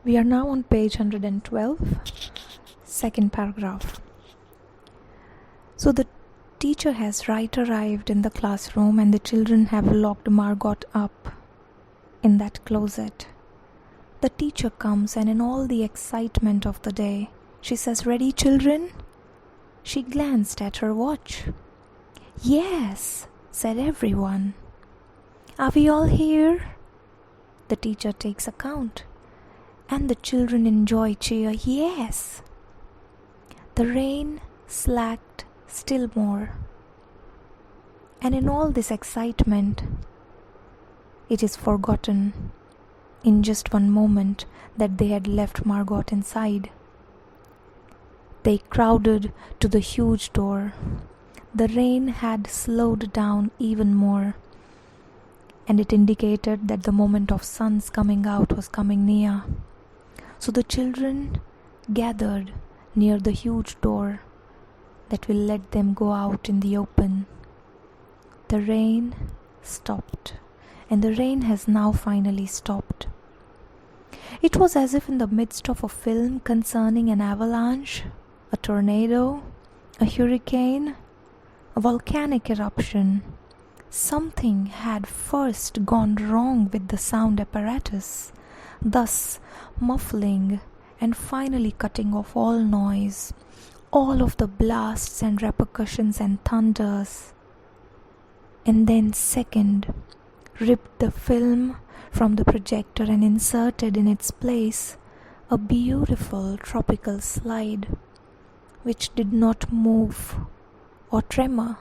We are now on page 112, second paragraph. So the teacher has right arrived in the classroom and the children have locked Margot up in that closet. The teacher comes and in all the excitement of the day, she says, "Ready, children?" She glanced at her watch. "Yes," said everyone. "Are we all here?" The teacher takes account. And the children enjoy cheer, "Yes." The rain slacked still more. And in all this excitement, it is forgotten in just one moment that they had left Margot inside. They crowded to the huge door. The rain had slowed down even more, and it indicated that the moment of sun's coming out was coming near. So the children gathered near the huge door that will let them go out in the open. The rain stopped, and the rain has now finally stopped. It was as if in the midst of a film concerning an avalanche, a tornado, a hurricane, a volcanic eruption, something had first gone wrong with the sound apparatus, thus muffling and finally cutting off all noise, all of the blasts and repercussions and thunders, and then second, ripped the film from the projector and inserted in its place a beautiful tropical slide which did not move or tremor.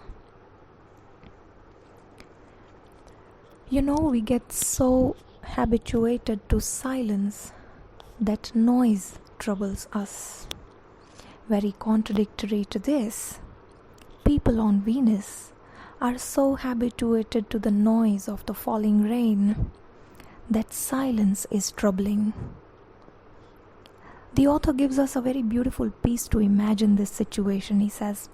We get so habituated to silence that noise troubles us. Very contradictory to this, people on Venus are so habituated to the noise of the falling rain that silence is troubling. The author gives us a very beautiful piece to imagine this situation. He says,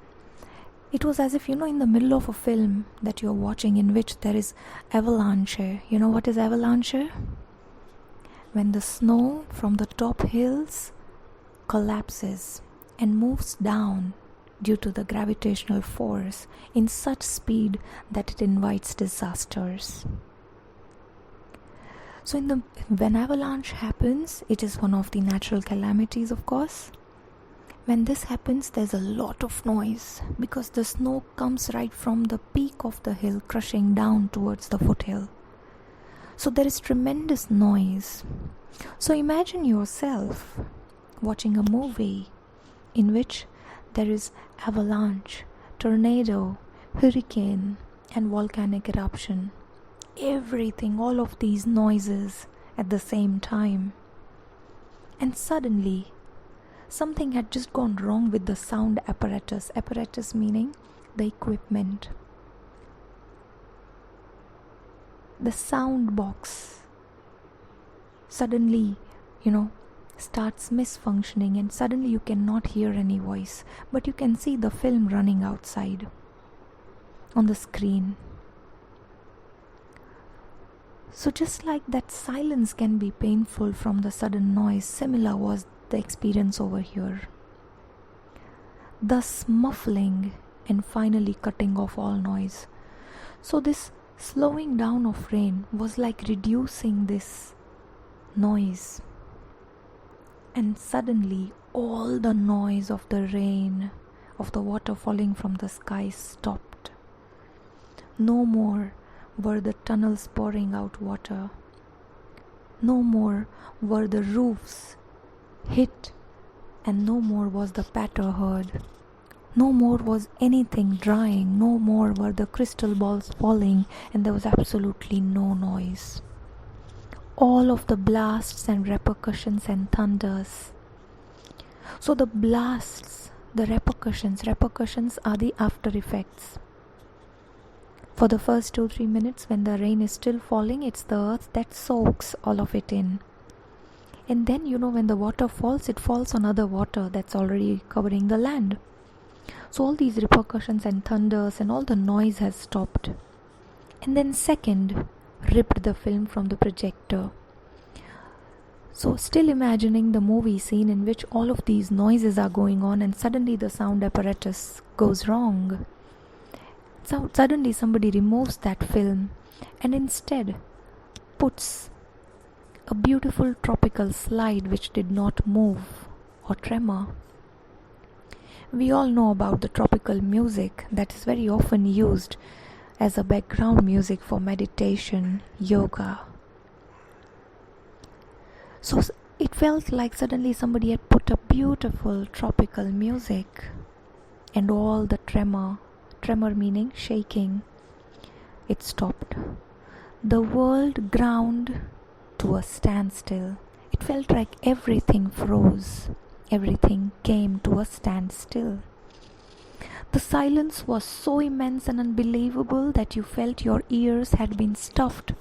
it was as if, in the middle of a film that you're watching in which there is avalanche. You know what is avalanche? When the snow from the top hills collapses and moves down due to the gravitational force in such speed that it invites disasters. So when avalanche happens, it is one of the natural calamities, of course. When this happens, there's a lot of noise because the snow comes right from the peak of the hill crushing down towards the foothill. So there is tremendous noise. So imagine yourself watching a movie in which there is avalanche, tornado, hurricane, and volcanic eruption. Everything, all of these noises at the same time. And suddenly, something had just gone wrong with the sound apparatus. Apparatus meaning the equipment. The sound box suddenly, starts misfunctioning, and suddenly you cannot hear any voice, but you can see the film running outside on the screen. So just like that silence can be painful from the sudden noise, similar was the experience over here. Thus muffling and finally cutting off all noise. So this slowing down of rain was like reducing this noise. And suddenly all the noise of the rain, of the water falling from the sky stopped. No more were the tunnels pouring out water. No more were the roofs hit, and no more was the patter heard. No more was anything drying. No more were the crystal balls falling, and there was absolutely no noise. All of the blasts and repercussions and thunders. So the blasts, the repercussions are the after effects. For the first 2-3 minutes when the rain is still falling, it's the earth that soaks all of it in. And then, when the water falls, it falls on other water that's already covering the land. So all these repercussions and thunders and all the noise has stopped. And then second, ripped the film from the projector. So, still imagining the movie scene in which all of these noises are going on and suddenly the sound apparatus goes wrong. So, suddenly somebody removes that film and instead puts a beautiful tropical slide which did not move or tremor. We all know about the tropical music that is very often used as a background music for meditation, yoga. So it felt like suddenly somebody had put a beautiful tropical music and all the tremor meaning shaking, it stopped. The world ground to a standstill. It felt like everything froze. Everything came to a standstill. The silence was so immense and unbelievable that you felt your ears had been stuffed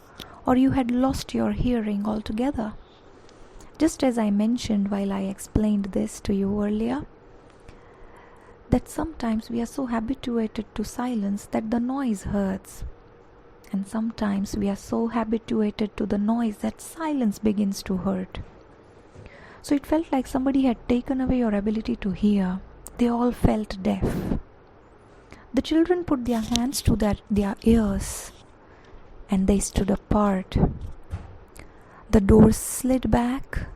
or you had lost your hearing altogether. Just as I mentioned while I explained this to you earlier, that sometimes we are so habituated to silence that the noise hurts. And sometimes we are so habituated to the noise that silence begins to hurt. So it felt like somebody had taken away your ability to hear. They all felt deaf. The children put their hands to their ears and they stood apart. The doors slid back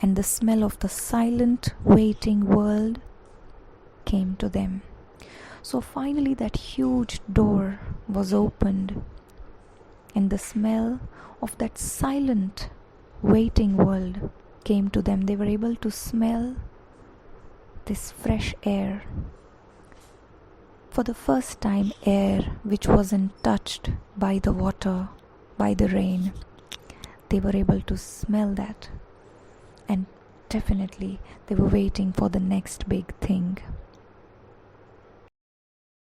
and the smell of the silent, waiting world came to them. So finally that huge door was opened and the smell of that silent, waiting world came to them. They were able to smell this fresh air. For the first time, air which wasn't touched by the water, by the rain. They were able to smell that. And definitely they were waiting for the next big thing.